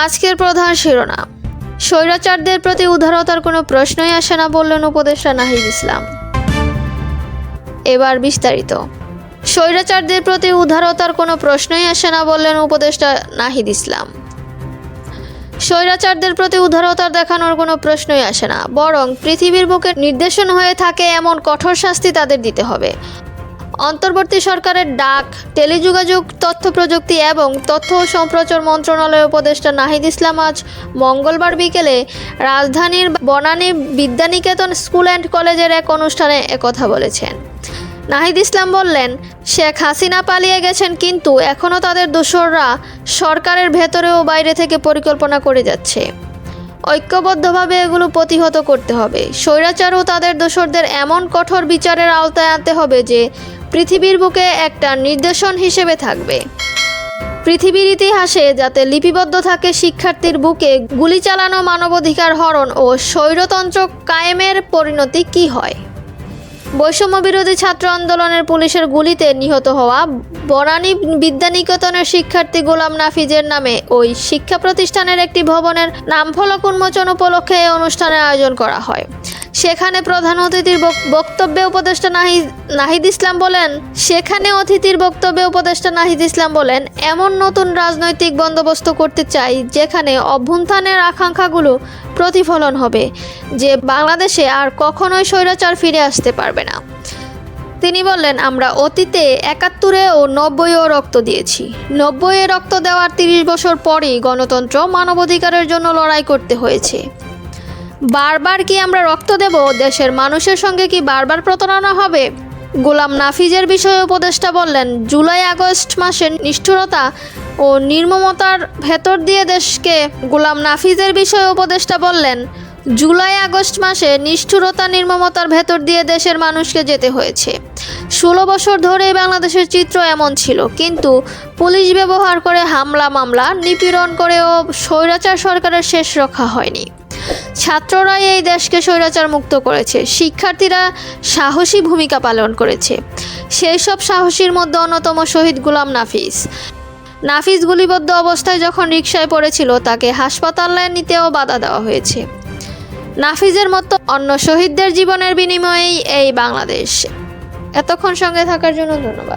আজকের প্রধান শিরোনাম, স্বৈরাচারদের প্রতি উদারতার কোনো প্রশ্নই আসে না বললেন উপদেষ্টা নাহিদ ইসলাম। এবার বিস্তারিত। স্বৈরাচারদের প্রতি উদারতার কোনো প্রশ্নই আসে না বললেন উপদেষ্টা নাহিদ ইসলাম। স্বৈরাচারদের প্রতি উদারতার দেখানোর কোনো প্রশ্নই আসে না, বরং পৃথিবীর বুকে নির্দেশন হয়ে থাকে এমন কঠোর শাস্তি তাদের দিতে হবে। অন্তর্বর্তী সরকারের ডাক, টেলিযোগাযোগ, তথ্য প্রযুক্তি এবং তথ্য ও সম্প্রচার মন্ত্রণালয়ের উপদেষ্টা নাহিদ ইসলাম আজ মঙ্গলবার বিকেলে রাজধানীর বনানী বিদ্যানিকেতন স্কুল অ্যান্ড কলেজের এক অনুষ্ঠানে একথা বলেছেন। নাহিদ ইসলাম বললেন, শেখ হাসিনা পালিয়ে গেছেন, কিন্তু এখনও তাদের দোসররা সরকারের ভেতরে ও বাইরে থেকে পরিকল্পনা করে যাচ্ছে। ঐক্যবদ্ধভাবে এগুলো প্রতিহত করতে হবে। স্বৈরাচার ও তাদের দোসরদের এমন কঠোর বিচারের আওতায় আনতে হবে যে পৃথিবীর বুকে একটা নিদর্শন হিসেবে থাকবে। পৃথিবীর ইতিহাসে যাতে লিপিবদ্ধ থাকে শিক্ষার্থীর বুকে গুলি চালানো, মানবাধিকার হরণ ও স্বৈরতন্ত্র কায়েমের পরিণতি কী হয়। বৈষম্য বিরোধী ছাত্র আন্দোলনের পুলিশের গুলিতে নিহত হওয়া বনানী বিদ্যানিকেতনের শিক্ষার্থী গোলাম নাফিজের নামে ওই শিক্ষা প্রতিষ্ঠানের একটি ভবনের নামফলক উন্মোচন উপলক্ষে এই অনুষ্ঠানের আয়োজন করা হয়। সেখানে প্রধান অতিথির বক্তব্যে উপদেষ্টা নাহিদ ইসলাম বলেন, এমন নতুন রাজনৈতিক বন্দোবস্ত করতে চাই যেখানে অভ্যুত্থানের আকাঙ্ক্ষাগুলো প্রতিফলন হবে, যে বাংলাদেশে আর কখনোই স্বৈরাচার ফিরে আসতে পারবে না। তিনি বললেন, আমরা অতীতে ৭১ ও ৯০-এও রক্ত দিয়েছি। ৯০-এ রক্ত দেওয়ার ৩০ বছর পরই গণতন্ত্র, মানবাধিকারের জন্য লড়াই করতে হয়েছে। বারবার কি আমরা রক্ত দেব? দেশের মানুষের সঙ্গে কি বারবার প্রতারণা হবে? গোলাম নাফিজের বিষয়ে উপদেষ্টা বললেন, জুলাই আগস্ট মাসে নিষ্ঠুরতা ও নির্মমতার ভেতর দিয়ে দেশকে গোলাম নাফিজের বিষয়ে উপদেষ্টা বললেন, জুলাই আগস্ট মাসে নিষ্ঠুরতা, নির্মমতার ভেতর দিয়ে দেশের মানুষকে যেতে হয়েছে। ১৬ বছর ধরেই বাংলাদেশের চিত্র এমন ছিল, কিন্তু পুলিশ ব্যবহার করে হামলা, মামলা, নিপীড়ন করেও স্বৈরাচার সরকারের শেষ রক্ষা হয়নি। ছাত্ররাই এই দেশকে স্বৈরাচার মুক্ত করেছে। শিক্ষার্থীরা সাহসী ভূমিকা পালন করেছে। সেই সব সাহসীর মধ্যে অন্যতম শহীদ গোলাম নাফিজ গুলিবদ্ধ অবস্থায় যখন রিকশায় পড়েছিল, তাকে হাসপাতালে নিতেও বাধা দেওয়া হয়েছে। নাফিজের মতো অন্য শহীদদের জীবনের বিনিময়েই এই বাংলাদেশ। এতক্ষণ সঙ্গে থাকার জন্য ধন্যবাদ।